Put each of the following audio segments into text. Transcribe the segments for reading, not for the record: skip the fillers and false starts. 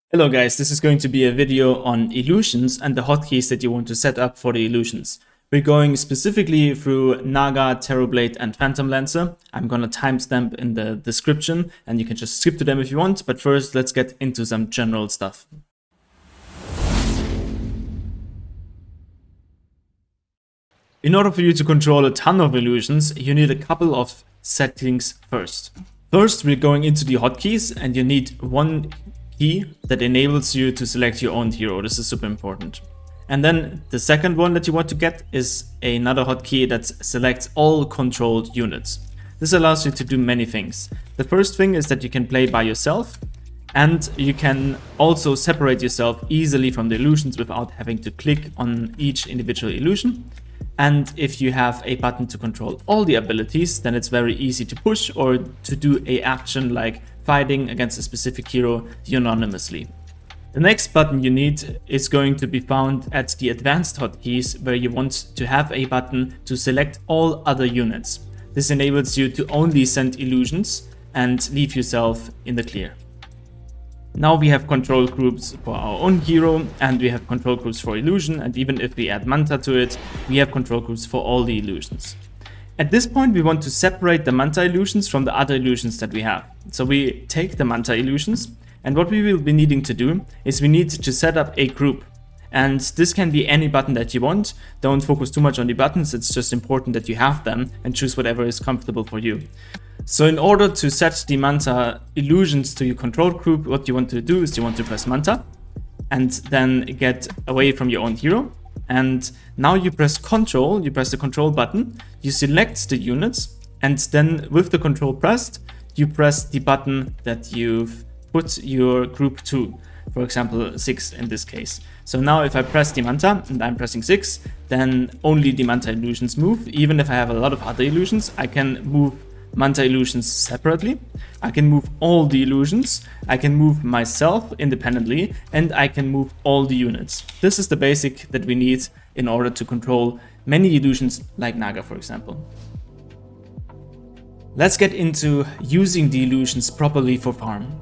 Hello guys, this is going to be a video on illusions and the hotkeys that you want to set up for the illusions. We're going specifically through Naga, Terrorblade and Phantom Lancer. I'm gonna timestamp in the description and you can just skip to them if you want, but first let's get into some general stuff. In order for you to control a ton of illusions, you need a couple of settings first. First, we're going into the hotkeys and you need one key that enables you to select your own hero. This is super important. And then the second one that you want to get is another hotkey that selects all controlled units. This allows you to do many things. The first thing is that you can play by yourself and you can also separate yourself easily from the illusions without having to click on each individual illusion. And if you have a button to control all the abilities, then it's very easy to push or to do a action like fighting against a specific hero unanimously. The next button you need is going to be found at the advanced hotkeys, where you want to have a button to select all other units. This enables you to only send illusions and leave yourself in the clear. Now we have control groups for our own hero and we have control groups for illusion, and even if we add Manta to it, we have control groups for all the illusions. At this point we want to separate the Manta illusions from the other illusions that we have. So we take the Manta illusions, and what we will be needing to do is we need to set up a group. And this can be any button that you want. Don't focus too much on the buttons, it's just important that you have them and choose whatever is comfortable for you. So in order to set the Manta illusions to your control group, what you want to do is you want to press Manta and then get away from your own hero. And now you press Control, you press the control button, you select the units, and then with the control pressed, you press the button that you've put your group to, for example 6 in this case. So now if I press the Manta and I'm pressing 6, then only the Manta illusions move. Even if I have a lot of other illusions, I can move Manta illusions separately, I can move all the illusions, I can move myself independently, and I can move all the units. This is the basic that we need in order to control many illusions like Naga, for example. Let's get into using the illusions properly for farm.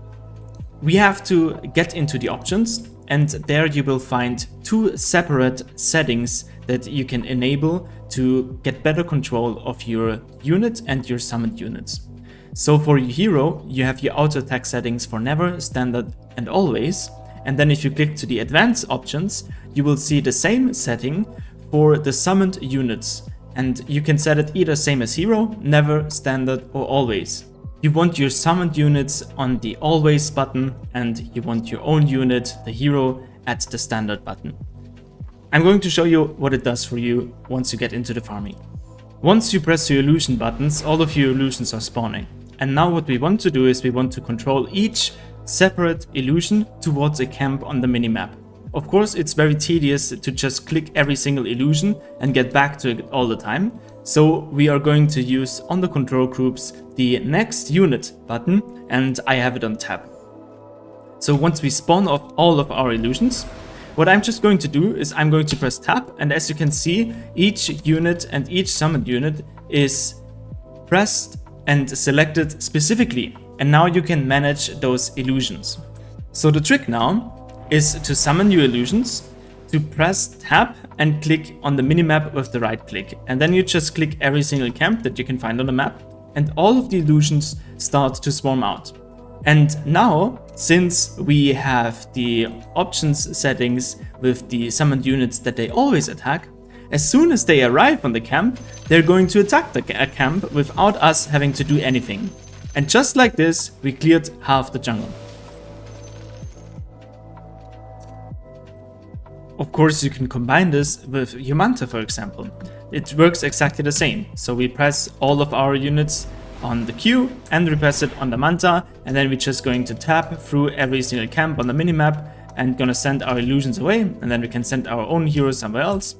We have to get into the options, and there you will find two separate settings that you can enable to get better control of your unit and your summoned units. So for your hero, you have your auto attack settings for never, standard and always. And then if you click to the advanced options, you will see the same setting for the summoned units. And you can set it either same as hero, never, standard or always. You want your summoned units on the always button, and you want your own unit, the hero, at the standard button. I'm going to show you what it does for you once you get into the farming. Once you press your illusion buttons, all of your illusions are spawning. And now what we want to do is we want to control each separate illusion towards a camp on the minimap. Of course, it's very tedious to just click every single illusion and get back to it all the time. So we are going to use on the control groups the next unit button, and I have it on tab. So once we spawn off all of our illusions, what I'm just going to do is I'm going to press tab, and as you can see, each unit and each summoned unit is pressed and selected specifically. And now you can manage those illusions. So the trick now is to summon your illusions, to press tab and click on the minimap with the right click. And then you just click every single camp that you can find on the map, and all of the illusions start to swarm out. And now, since we have the options settings with the summoned units that they always attack, as soon as they arrive on the camp, they're going to attack the camp without us having to do anything. And just like this, we cleared half the jungle. Of course, you can combine this with your Manta, for example. It works exactly the same. So we press all of our units on the Q and we press it on the Manta, and then we're just going to tap through every single camp on the minimap and gonna send our illusions away, and then we can send our own heroes somewhere else,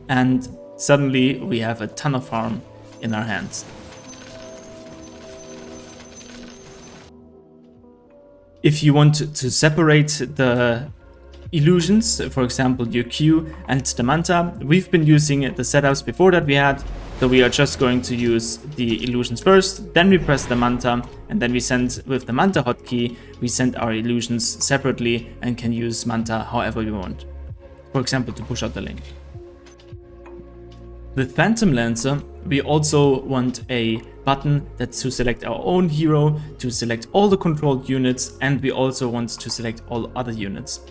and suddenly we have a ton of farm in our hands. If you want to separate the illusions, for example your Q and the Manta, we've been using the setups before that we had. So we are just going to use the illusions first, then we press the Manta, and then we send with the Manta hotkey, we send our illusions separately and can use Manta however we want. For example, to push out the lane. With Phantom Lancer, we also want a button that's to select our own hero, to select all the controlled units, and we also want to select all other units.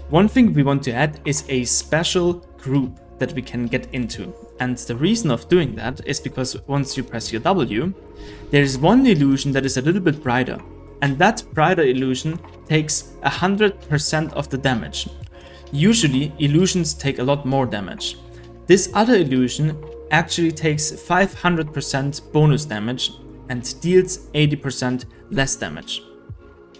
One thing we want to add is a special group that we can get into. And the reason of doing that is because once you press your W, there is one illusion that is a little bit brighter. And that brighter illusion takes 100% of the damage. Usually, illusions take a lot more damage. This other illusion actually takes 500% bonus damage and deals 80% less damage.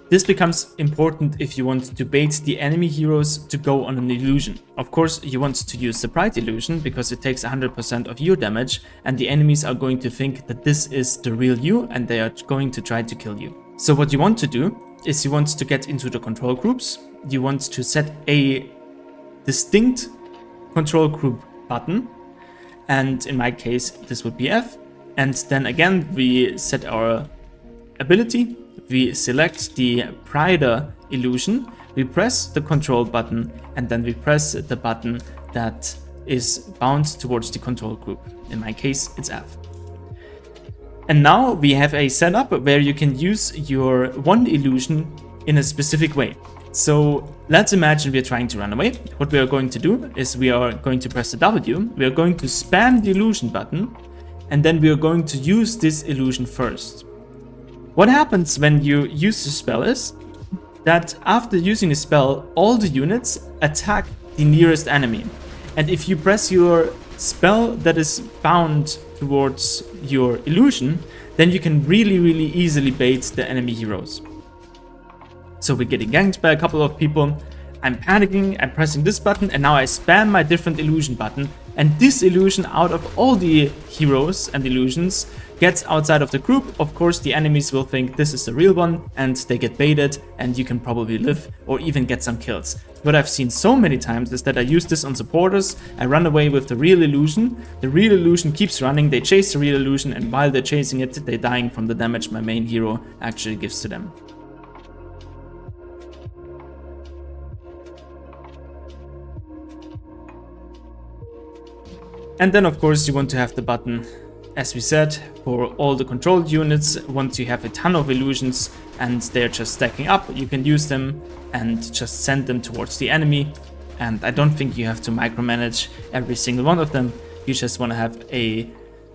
This becomes important if you want to bait the enemy heroes to go on an illusion. Of course, you want to use the Bright Illusion because it takes 100% of your damage and the enemies are going to think that this is the real you and they are going to try to kill you. So what you want to do is you want to get into the control groups. You want to set a distinct control group button, and in my case this would be F, and then again we set our ability, we select the brighter illusion, we press the control button, and then we press the button that is bound towards the control group. In my case it's F. And now we have a setup where you can use your one illusion in a specific way. So let's imagine we are trying to run away. What we are going to do is we are going to press the W, we are going to spam the illusion button, and then we are going to use this illusion first. What happens when you use the spell is that after using the spell, all the units attack the nearest enemy. And if you press your spell that is bound towards your illusion, then you can really easily bait the enemy heroes. So we're getting ganked by a couple of people, I'm panicking, I'm pressing this button, and now I spam my different illusion button, and this illusion out of all the heroes and illusions gets outside of the group. Of course the enemies will think this is the real one and they get baited and you can probably live or even get some kills. What I've seen so many times is that I use this on supporters, I run away with the real illusion keeps running, they chase the real illusion, and while they're chasing it, they're dying from the damage my main hero actually gives to them. And then of course you want to have the button, as we said, for all the controlled units. Once you have a ton of illusions and they're just stacking up, you can use them and just send them towards the enemy. And I don't think you have to micromanage every single one of them. You just want to have a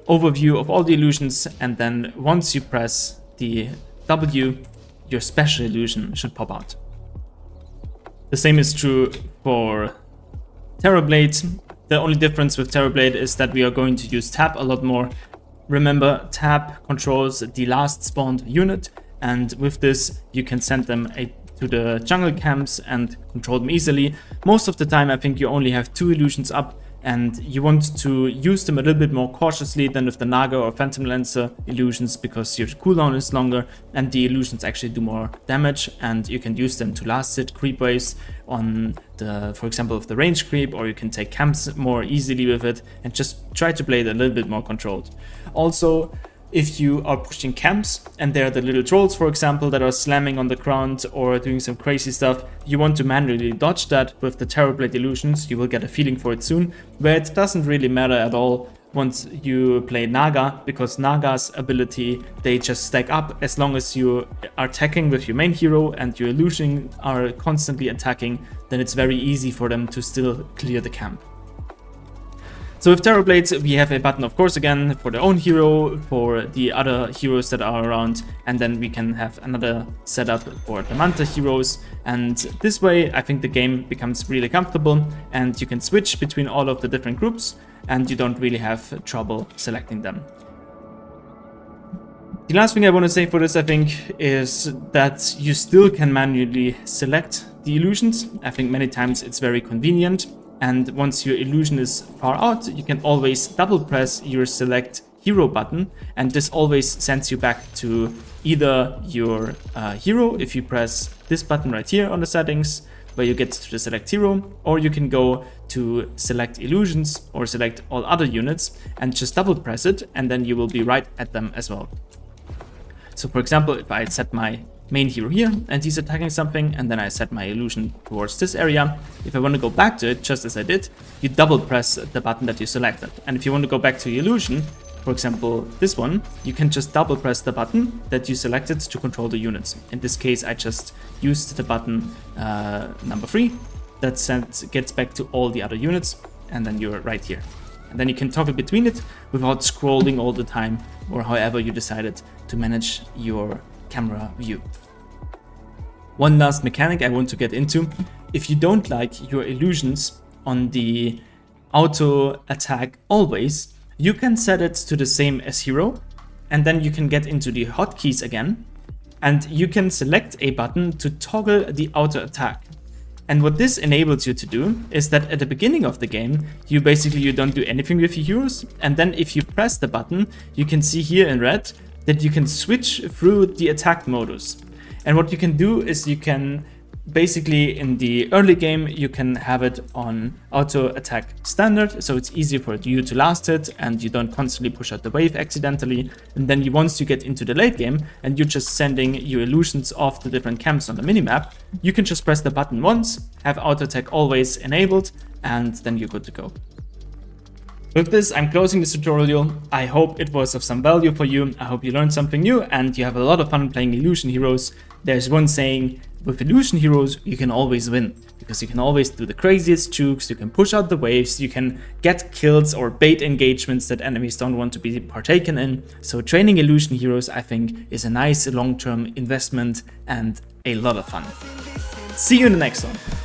overview of all the illusions, and then once you press the W, your special illusion should pop out. The same is true for Terrorblade. The only difference with Terrorblade is that we are going to use tap a lot more. Remember, tap controls the last spawned unit, and with this you can send them to the jungle camps and control them easily. Most of the time I think you only have 2 illusions up, and you want to use them a little bit more cautiously than with the Naga or Phantom Lancer illusions, because your cooldown is longer and the illusions actually do more damage, and you can use them to last hit creep waves on the, for example, with the range creep, or you can take camps more easily with it and just try to play it a little bit more controlled. Also, if you are pushing camps and there are the little trolls, for example, that are slamming on the ground or doing some crazy stuff, you want to manually dodge that with the Terrorblade illusions. You will get a feeling for it soon, where it doesn't really matter at all once you play Naga, because Naga's ability, they just stack up. As long as you are attacking with your main hero and your illusion are constantly attacking, then it's very easy for them to still clear the camp. So with Terrorblades, we have a button, of course, again, for their own hero, for the other heroes that are around, and then we can have another setup for the Manta heroes. And this way, I think the game becomes really comfortable, and you can switch between all of the different groups, and you don't really have trouble selecting them. The last thing I want to say for this, I think, is that you still can manually select the illusions. I think many times it's very convenient. And once your illusion is far out, you can always double press your select hero button, and this always sends you back to either your hero if you press this button right here on the settings, where you get to the select hero, or you can go to select illusions or select all other units and just double press it, and then you will be right at them as well. So for example, if I set my main hero here and he's attacking something, and then I set my illusion towards this area, if I want to go back to it, just as I did, you double press the button that you selected. And if you want to go back to your illusion, for example this one, you can just double press the button that you selected to control the units. In this case, I just used the button number 3 that gets back to all the other units, and then you're right here. And then you can toggle between it without scrolling all the time, or however you decided to manage your camera view. One last mechanic I want to get into: if you don't like your illusions on the auto attack always, you can set it to the same as hero, and then you can get into the hotkeys again, and you can select a button to toggle the auto attack. And what this enables you to do is that at the beginning of the game, you don't do anything with your heroes, and then if you press the button, you can see here in red that you can switch through the attack modus. And what you can do is you can basically, in the early game, you can have it on auto attack standard, so it's easy for you to last it and you don't constantly push out the wave accidentally. And then once you get into the late game and you're just sending your illusions off to different camps on the minimap, you can just press the button once, have auto attack always enabled, and then you're good to go. With this, I'm closing this tutorial. I hope it was of some value for you. I hope you learned something new and you have a lot of fun playing illusion heroes. There's one saying: with illusion heroes, you can always win, because you can always do the craziest jukes, you can push out the waves, you can get kills or bait engagements that enemies don't want to be partaken in. So training illusion heroes, I think, is a nice long-term investment and a lot of fun. See you in the next one.